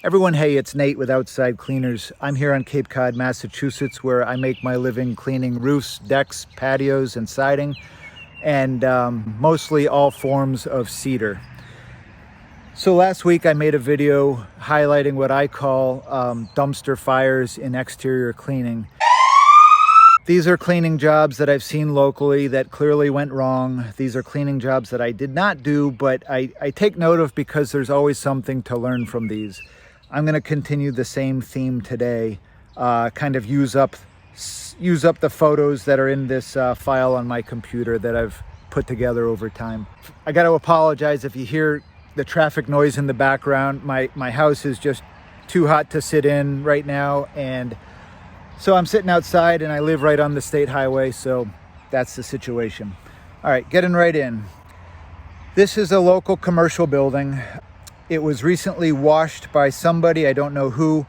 Everyone, hey, it's Nate with Outside Cleaners. I'm here on Cape Cod, Massachusetts, where I make my living cleaning roofs, decks, patios, and siding, and mostly all forms of cedar. So last week I made a video highlighting what I call dumpster fires in exterior cleaning. These are cleaning jobs that I've seen locally that clearly went wrong. These are cleaning jobs that I did not do, but I take note of because there's always something to learn from these. I'm going to continue the same theme today, kind of use up the photos that are in this file on my computer that I've put together over time. I got to apologize if you hear the traffic noise in the background. My house is just too hot to sit in right now, and so I'm sitting outside, and I live right on the state highway, so that's the situation. All right, getting right in. This is a local commercial building. It was recently washed by somebody, I don't know who.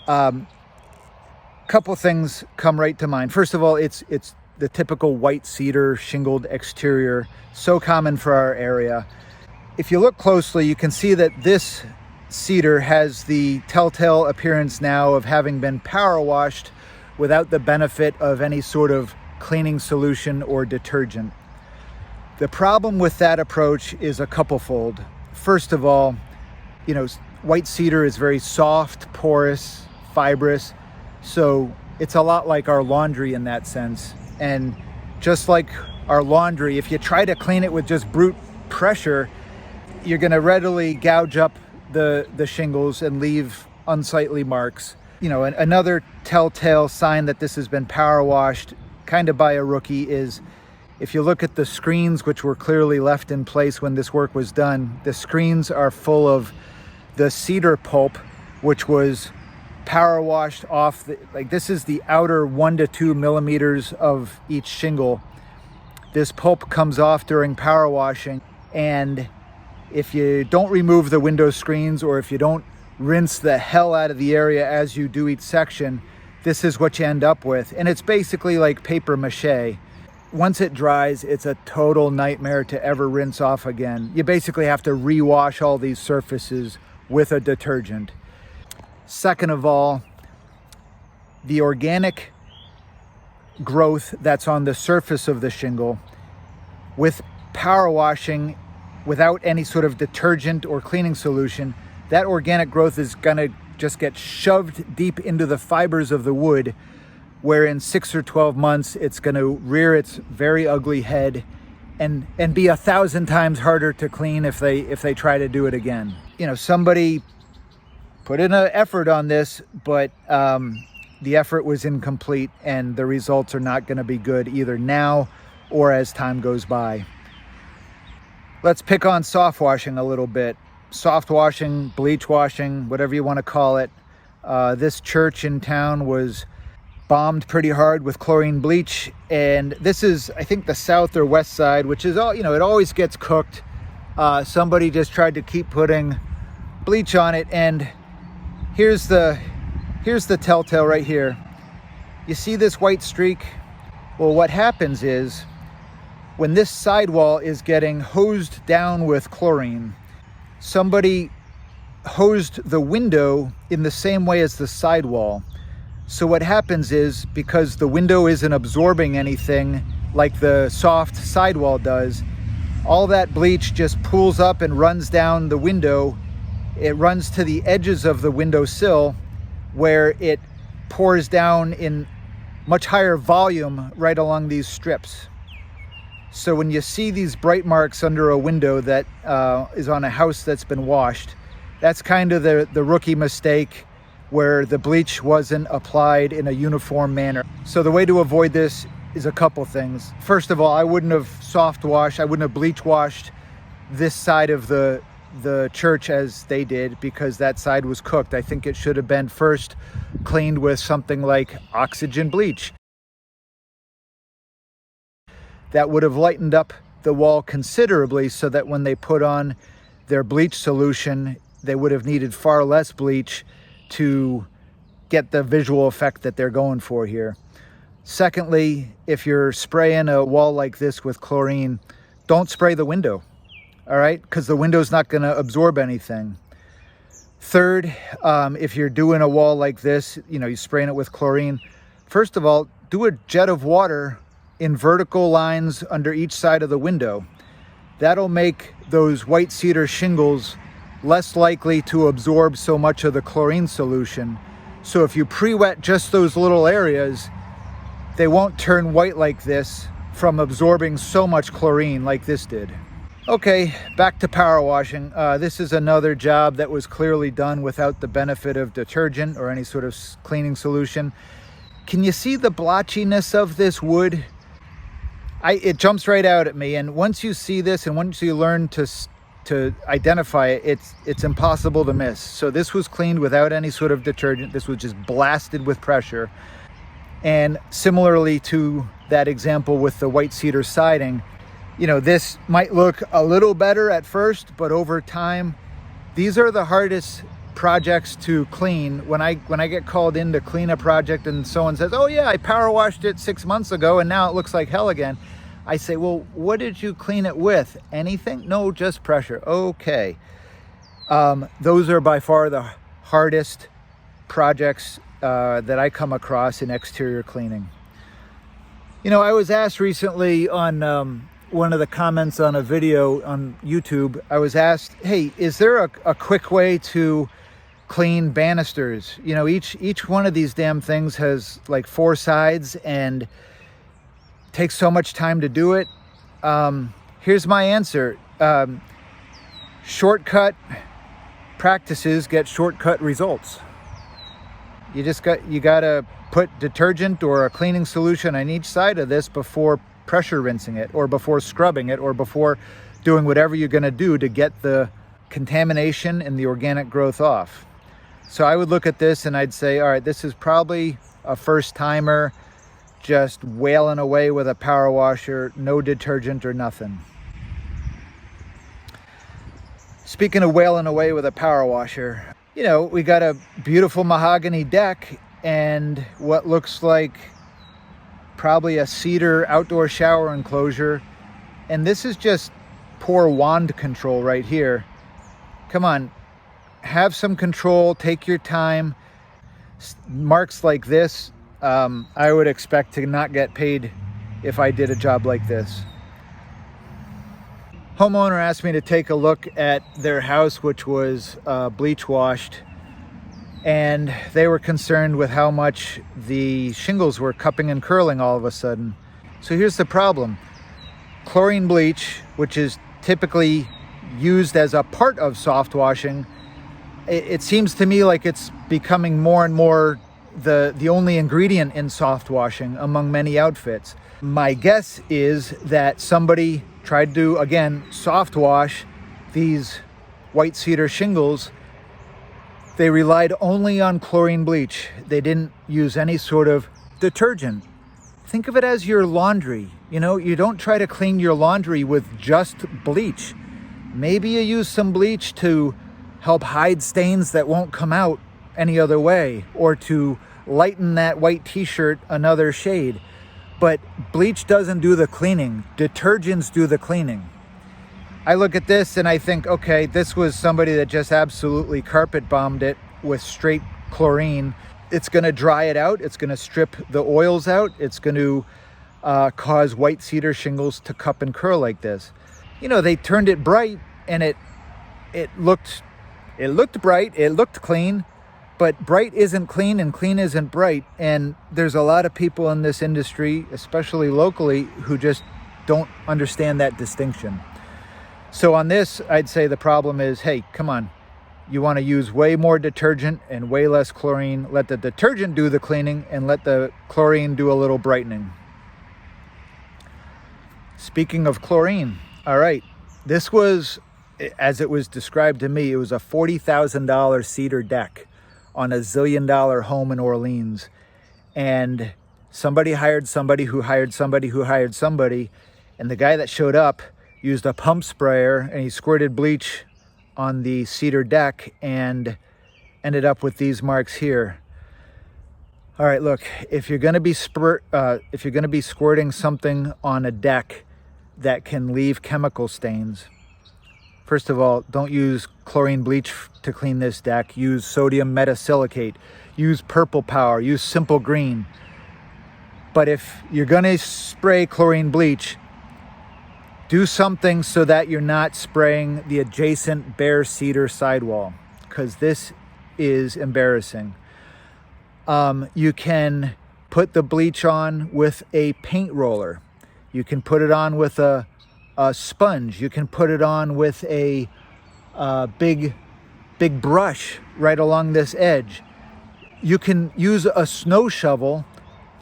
Couple things come right to mind. First of all, it's the typical white cedar shingled exterior, so common for our area. If you look closely, you can see that this cedar has the telltale appearance now of having been power washed without the benefit of any sort of cleaning solution or detergent. The problem with that approach is a couplefold. First of all, white cedar is very soft, porous, fibrous, so it's a lot like our laundry in that sense. And just like our laundry, if you try to clean it with just brute pressure, you're going to readily gouge up the shingles and leave unsightly marks. Another telltale sign that this has been power washed kind of by a rookie is if you look at the screens, which were clearly left in place when this work was done, the screens are full of the cedar pulp, which was power washed off. This is the outer 1 to 2 millimeters of each shingle. This pulp comes off during power washing, and if you don't remove the window screens, or if you don't rinse the hell out of the area as you do each section, this is what you end up with. And it's basically like paper mache. Once it dries, it's a total nightmare to ever rinse off again. You basically have to rewash all these surfaces with a detergent. Second of all, the organic growth that's on the surface of the shingle, with power washing without any sort of detergent or cleaning solution, that organic growth is gonna just get shoved deep into the fibers of the wood, where in 6 or 12 months, it's gonna rear its very ugly head and be 1,000 times harder to clean if they try to do it again. Somebody put in an effort on this, but the effort was incomplete, and the results are not gonna be good either now or as time goes by. Let's pick on soft washing a little bit. Soft washing, bleach washing, whatever you want to call it. This church in town was bombed pretty hard with chlorine bleach, and this is, I think, the south or west side, which is all, it always gets cooked. Somebody just tried to keep putting bleach on it, and here's the telltale right here. You see this white streak? Well, what happens is, when this sidewall is getting hosed down with chlorine, somebody hosed the window in the same way as the sidewall. So what happens is, because the window isn't absorbing anything like the soft sidewall does, all that bleach just pools up and runs down the window. It runs to the edges of the windowsill, where it pours down in much higher volume right along these strips. So when you see these bright marks under a window that is on a house that's been washed, that's kind of the rookie mistake, where the bleach wasn't applied in a uniform manner. So the way to avoid this is a couple things. First of all, I wouldn't have I wouldn't have bleach washed this side of the church as they did, because that side was cooked. I think it should have been first cleaned with something like oxygen bleach. That would have lightened up the wall considerably, so that when they put on their bleach solution, they would have needed far less bleach to get the visual effect that they're going for here. Secondly, if you're spraying a wall like this with chlorine, don't spray the window, all right? Because the window's not going to absorb anything. Third, if you're doing a wall like this, you're spraying it with chlorine. First of all, do a jet of water in vertical lines under each side of the window. That'll make those white cedar shingles less likely to absorb so much of the chlorine solution. So if you pre-wet just those little areas, they won't turn white like this from absorbing so much chlorine like this did. Okay, back to power washing. This is another job that was clearly done without the benefit of detergent or any sort of cleaning solution. Can you see the blotchiness of this wood? It jumps right out at me, and once you see this and once you learn to identify it, it's impossible to miss. So this was cleaned without any sort of detergent. This was just blasted with pressure. And similarly to that example with the white cedar siding, this might look a little better at first, but over time, these are the hardest projects to clean. When I get called in to clean a project and someone says, oh yeah, I power washed it 6 months ago and now it looks like hell again, I say, well, what did you clean it with? Anything? No, just pressure. Okay. Those are by far the hardest projects that I come across in exterior cleaning. I was asked recently on one of the comments on a video on YouTube, I was asked, hey, is there a quick way to clean banisters? Each one of these damn things has like 4 sides and takes so much time to do it. Here's my answer. Shortcut practices get shortcut results. You gotta put detergent or a cleaning solution on each side of this before pressure rinsing it, or before scrubbing it, or before doing whatever you're gonna do to get the contamination and the organic growth off. So I would look at this and I'd say, all right, this is probably a first timer, just wailing away with a power washer, no detergent or nothing. Speaking of wailing away with a power washer, we got a beautiful mahogany deck and what looks like probably a cedar outdoor shower enclosure. And this is just poor wand control right here. Come on, have some control, take your time. Marks like this, I would expect to not get paid if I did a job like this. Homeowner asked me to take a look at their house, which was bleach washed, and they were concerned with how much the shingles were cupping and curling all of a sudden. So here's the problem. Chlorine bleach, which is typically used as a part of soft washing, it seems to me like it's becoming more and more the only ingredient in soft washing among many outfits. My guess is that somebody tried to, again, soft wash these white cedar shingles. They relied only on chlorine bleach. They didn't use any sort of detergent. Think of it as your laundry. You don't try to clean your laundry with just bleach. Maybe you use some bleach to help hide stains that won't come out any other way, or to lighten that white t-shirt another shade. But bleach doesn't do the cleaning. Detergents do the cleaning. I look at this and I think, okay, this was somebody that just absolutely carpet bombed it with straight chlorine. It's going to dry it out. It's going to strip the oils out. It's going to cause white cedar shingles to cup and curl like this. They turned it bright and it looked bright. It looked clean, but bright isn't clean and clean isn't bright. And there's a lot of people in this industry, especially locally, who just don't understand that distinction. So on this, I'd say the problem is, hey, come on. You want to use way more detergent and way less chlorine. Let the detergent do the cleaning and let the chlorine do a little brightening. Speaking of chlorine, all right, this was, as it was described to me, it was a $40,000 cedar deck on a $1 zillion home in Orleans. And somebody hired somebody who hired somebody who hired somebody. And the guy that showed up used a pump sprayer and he squirted bleach on the cedar deck and ended up with these marks here. All right, look, if you're going to be squirting something on a deck that can leave chemical stains, First of all, don't use chlorine bleach to clean this deck. Use sodium metasilicate. Use purple power. Use simple green. But if you're going to spray chlorine bleach, do something so that you're not spraying the adjacent bare cedar sidewall, because this is embarrassing. You can put the bleach on with a paint roller. You can put it on with a sponge. You can put it on with a big brush right along this edge. You can use a snow shovel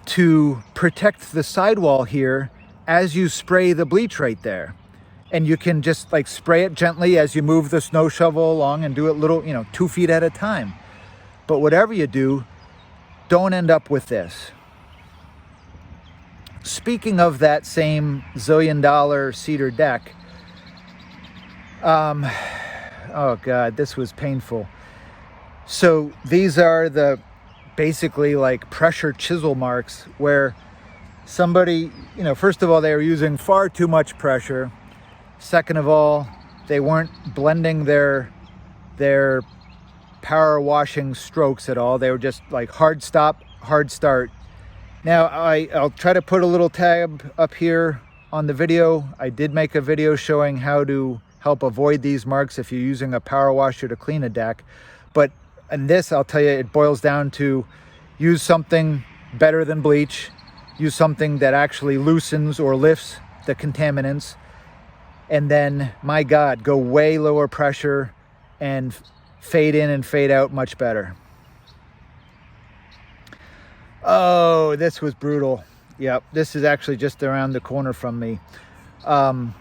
to protect the sidewall here as you spray the bleach right there. And you can just like spray it gently as you move the snow shovel along and do it little, 2 feet at a time. But whatever you do, don't end up with this. Speaking of that same zillion-dollar cedar deck, oh God, this was painful. So these are the basically like pressure chisel marks where somebody, first of all, they were using far too much pressure. Second of all, they weren't blending their power washing strokes at all. They were just like hard stop, hard start. Now I'll try to put a little tab up here on the video. I did make a video showing how to help avoid these marks if you're using a power washer to clean a deck. But in this, I'll tell you, it boils down to use something better than bleach. Use something that actually loosens or lifts the contaminants. And then, my God, go way lower pressure and fade in and fade out much better. Oh, this was brutal. Yep, this is actually just around the corner from me. I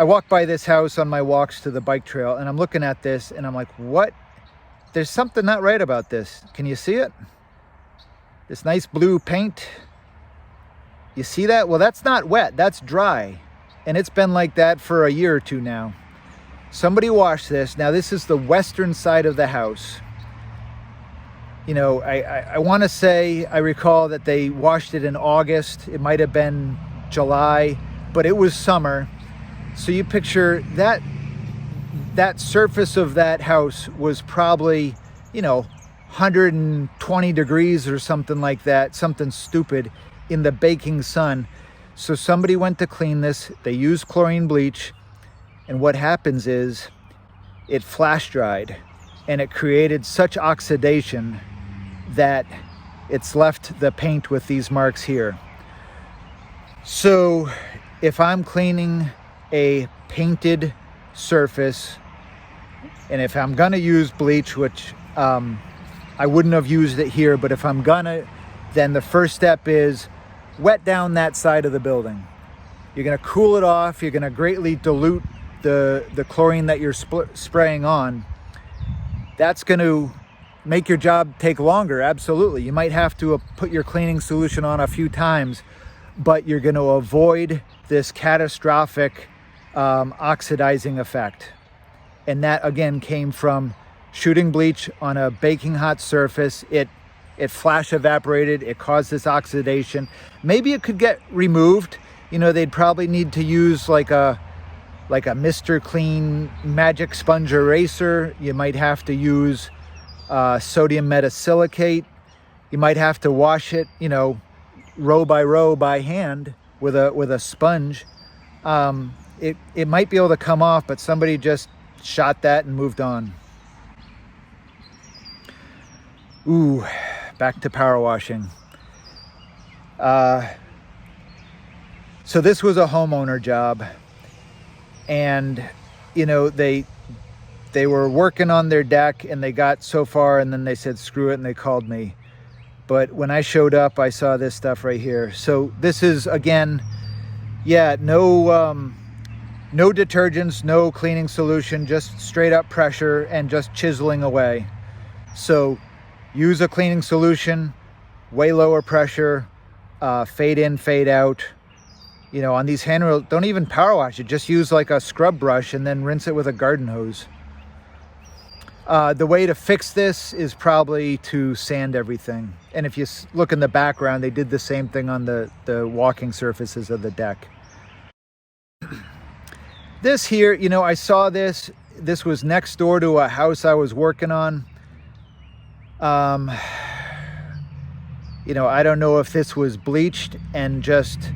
walked by this house on my walks to the bike trail, and I'm looking at this, and I'm like, what? There's something not right about this. Can you see it? This nice blue paint. You see that? Well, that's not wet. That's dry. And it's been like that for a year or two now. Somebody washed this. Now, this is the western side of the house. I want to say, I recall that they washed it in August. It might have been July, but it was summer. So you picture that surface of that house was probably, 120 degrees or something like that, something stupid, in the baking sun. So somebody went to clean this. They used chlorine bleach. And what happens is it flash dried and it created such oxidation that it's left the paint with these marks here. So if I'm cleaning a painted surface, and if I'm gonna use bleach, which I wouldn't have used it here, but if I'm gonna, then the first step is wet down that side of the building. You're gonna cool it off. You're gonna greatly dilute the chlorine that you're spraying on. That's gonna make your job take longer, absolutely. You might have to put your cleaning solution on a few times, but you're gonna avoid this catastrophic oxidizing effect. And that again came from shooting bleach on a baking hot surface. It flash evaporated, it caused this oxidation. Maybe it could get removed. They'd probably need to use like a Mr. Clean magic sponge eraser. You might have to use sodium metasilicate. You might have to wash it, row by row by hand with a sponge. It might be able to come off, but somebody just shot that and moved on. Ooh, back to power washing. So this was a homeowner job, and they were working on their deck and they got so far and then they said screw it and they called me. But when I showed up, I saw this stuff right here. So this is, again, no detergents, no cleaning solution, just straight up pressure and just chiseling away. So use a cleaning solution, way lower pressure, fade in, fade out. On these handrails, don't even power wash it. Just use like a scrub brush and then rinse it with a garden hose. The way to fix this is probably to sand everything. And if you look in the background, they did the same thing on the walking surfaces of the deck. This here, you know, I saw this. This was next door to a house I was working on. You know, I don't know if this was bleached and just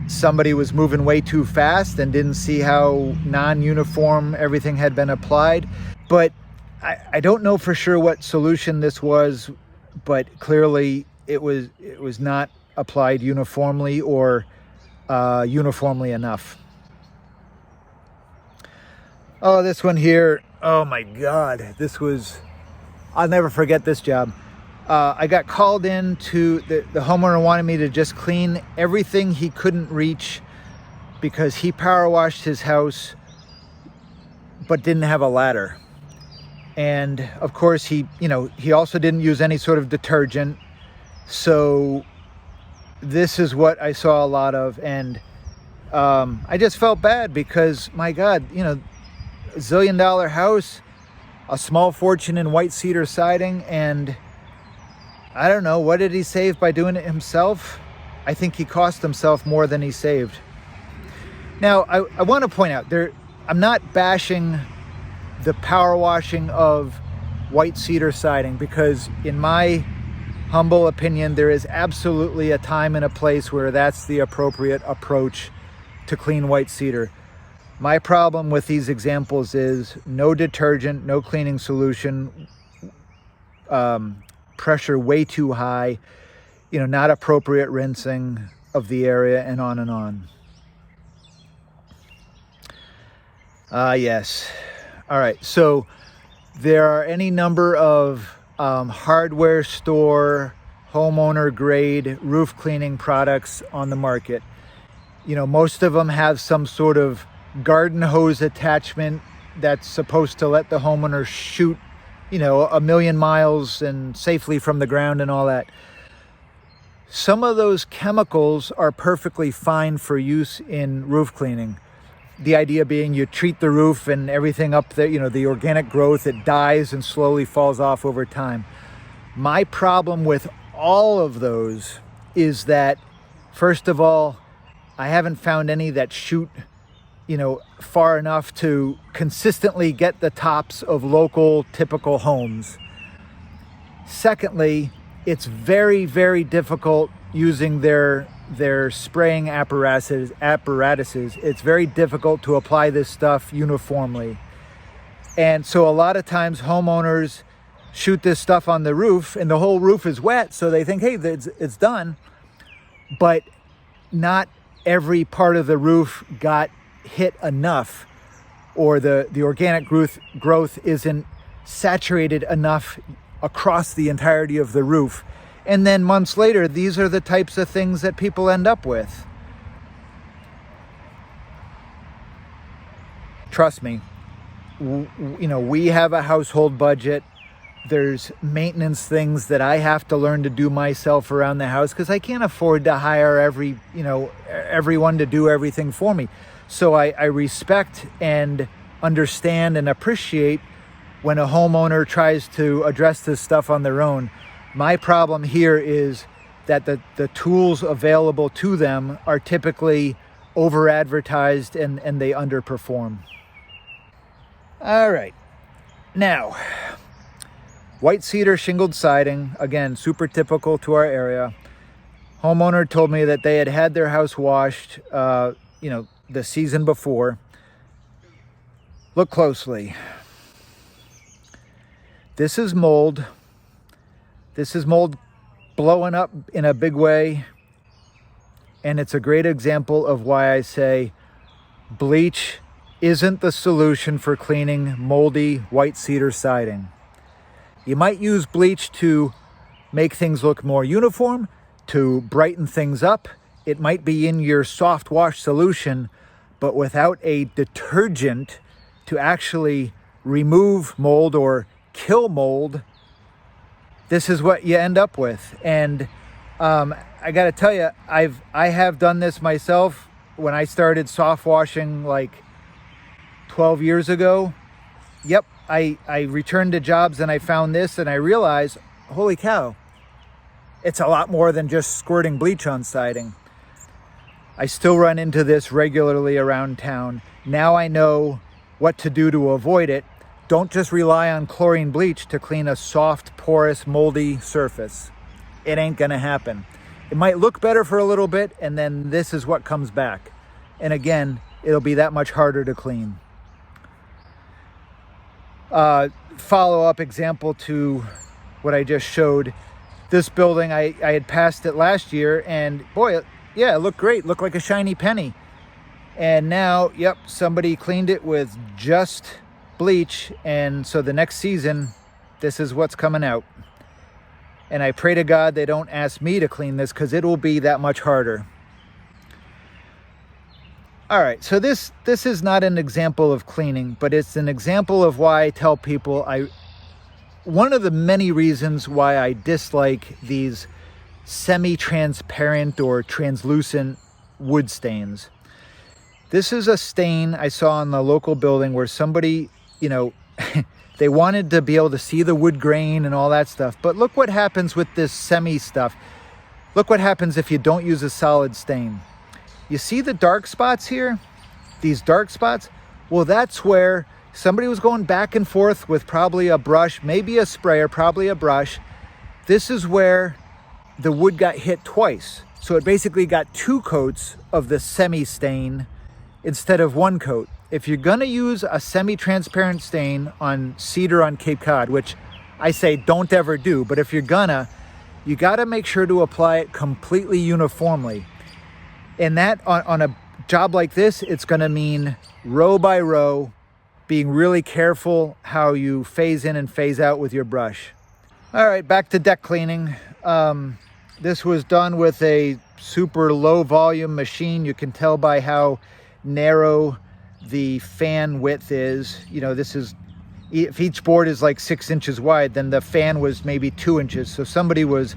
somebody was moving way too fast and didn't see how non-uniform everything had been applied. But I don't know for sure what solution this was, but clearly it was not applied uniformly or uniformly enough. Oh, this one here, oh my God, this was, I'll never forget this job. I got called in to, the homeowner wanted me to just clean everything he couldn't reach because he power washed his house but didn't have a ladder. And of course he also didn't use any sort of detergent. So this is what I saw a lot of. And I just felt bad because, my God, you know, $1 zillion house, a small fortune in white cedar siding, and I don't know, what did he save by doing it himself? I think he cost himself more than he saved. Now, I want to point out, I'm not bashing the power washing of white cedar siding, because in my humble opinion, there is absolutely a time and a place where that's the appropriate approach to clean white cedar. My problem with these examples is no detergent, no cleaning solution, pressure way too high, you know, not appropriate rinsing of the area, and on and on. Yes. All right. So there are any number of hardware store, homeowner grade roof cleaning products on the market. You know, most of them have some sort of garden hose attachment that's supposed to let the homeowner shoot, you know, 1,000,000 miles and safely from the ground and all that. Some of those chemicals are perfectly fine for use in roof cleaning. The idea being you treat the roof and everything up there, you know, the organic growth, it dies and slowly falls off over time. My problem with all of those is that, first of all, I haven't found any that shoot, you know, far enough to consistently get the tops of local typical homes. Secondly, it's very, very difficult using their spraying apparatuses. It's very difficult to apply this stuff uniformly. And so a lot of times homeowners shoot this stuff on the roof and the whole roof is wet, so they think, hey, it's done. But not every part of the roof got hit enough, or the organic growth isn't saturated enough across the entirety of the roof. And then months later, these are the types of things that people end up with. Trust me, you know, we have a household budget. There's maintenance things that I have to learn to do myself around the house because I can't afford to hire everyone to do everything for me. So I respect and understand and appreciate when a homeowner tries to address this stuff on their own. My problem here is that the tools available to them are typically over-advertised and they underperform. All right. Now, white cedar shingled siding, again, super typical to our area. Homeowner told me that they had their house washed, you know, the season before. Look closely. This is mold. This is mold blowing up in a big way. And it's a great example of why I say bleach isn't the solution for cleaning moldy white cedar siding. You might use bleach to make things look more uniform, to brighten things up. It might be in your soft wash solution, but without a detergent to actually remove mold or kill mold, this is what you end up with. And I got to tell you, I have done this myself when I started soft washing like 12 years ago. Yep, I returned to jobs and I found this and I realized, holy cow, it's a lot more than just squirting bleach on siding. I still run into this regularly around town. Now I know what to do to avoid it. Don't just rely on chlorine bleach to clean a soft, porous, moldy surface. It ain't gonna happen. It might look better for a little bit, and then this is what comes back. And again, it'll be that much harder to clean. Follow-up example to what I just showed. This building, I had passed it last year, and boy, yeah, it looked great. Looked like a shiny penny. And now, yep, somebody cleaned it with just bleach, and so the next season, this is what's coming out. And I pray to God they don't ask me to clean this, because it will be that much harder. All right, so this is not an example of cleaning, but it's an example of why I tell people one of the many reasons why I dislike these semi-transparent or translucent wood stains. This is a stain I saw in the local building where somebody, you know, they wanted to be able to see the wood grain and all that stuff. But look what happens with this semi stuff. Look what happens if you don't use a solid stain. You see the dark spots here? These dark spots? Well, that's where somebody was going back and forth with probably a brush, maybe a sprayer, probably a brush. This is where the wood got hit twice. So it basically got 2 coats of the semi-stain instead of 1 coat. If you're gonna use a semi-transparent stain on cedar on Cape Cod, which I say don't ever do, but if you're gonna, you gotta make sure to apply it completely uniformly. And that, on a job like this, it's gonna mean row by row, being really careful how you phase in and phase out with your brush. All right, back to deck cleaning. This was done with a super low volume machine. You can tell by how narrow the fan width is. You know, this is, if each board is like 6 inches wide, then the fan was maybe 2 inches. So somebody was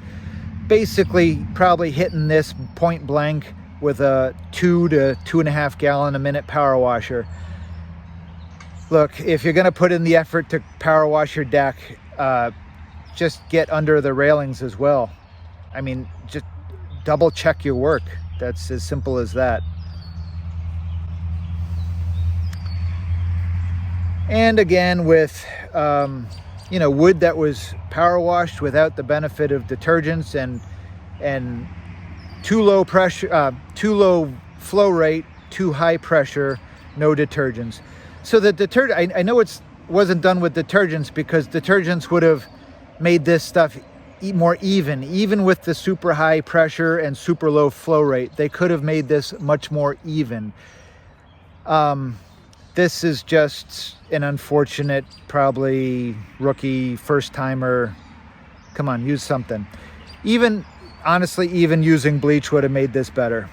basically probably hitting this point blank with a 2 to 2.5 gallon a minute power washer. Look, if you're gonna put in the effort to power wash your deck, just get under the railings as well. I mean, just double check your work. That's as simple as that. And again, with you know, wood that was power washed without the benefit of detergents and too low pressure, too low flow rate, too high pressure, no detergents. So the detergent, I know it wasn't done with detergents, because detergents would have made this stuff more even with the super high pressure and super low flow rate. They could have made this much more even. This is just an unfortunate, probably rookie, first timer. Come on, use something. Honestly, even using bleach would have made this better.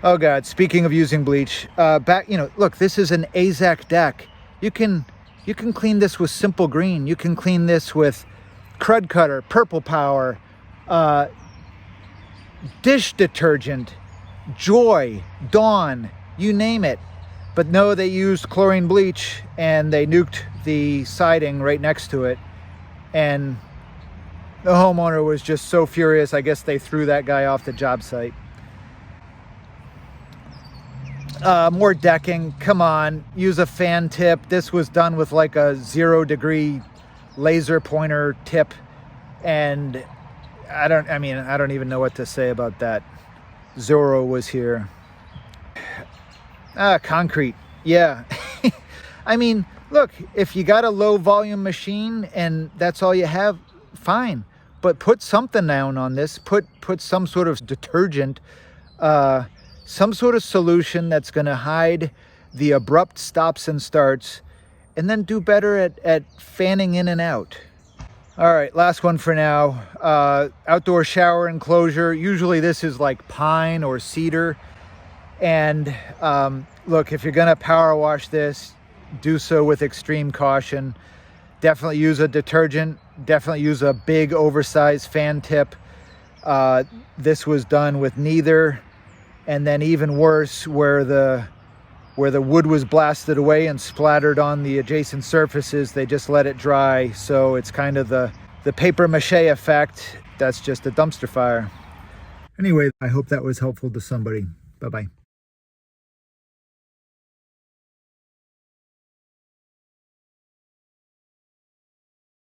Oh God, speaking of using bleach, you know, look, this is an AZAC deck. You can clean this with Simple Green. You can clean this with Crud Cutter, Purple Power, dish detergent, Joy, Dawn, you name it. But no, they used chlorine bleach and they nuked the siding right next to it. And the homeowner was just so furious, I guess they threw that guy off the job site. More decking, come on, use a fan tip. This was done with like a 0-degree laser pointer tip. And I don't even know what to say about that. Zorro was here. Concrete, yeah. I mean, look, if you got a low volume machine and that's all you have, fine. But put something down on this, put some sort of detergent, some sort of solution that's gonna hide the abrupt stops and starts, and then do better at fanning in and out. All right, last one for now. Outdoor shower enclosure. Usually this is like pine or cedar. And look, if you're gonna power wash this, do so with extreme caution. Definitely use a detergent. Definitely use a big oversized fan tip. This was done with neither. And then even worse, where the wood was blasted away and splattered on the adjacent surfaces, they just let it dry. So it's kind of the paper mache effect. That's just a dumpster fire. Anyway, I hope that was helpful to somebody. Bye-bye.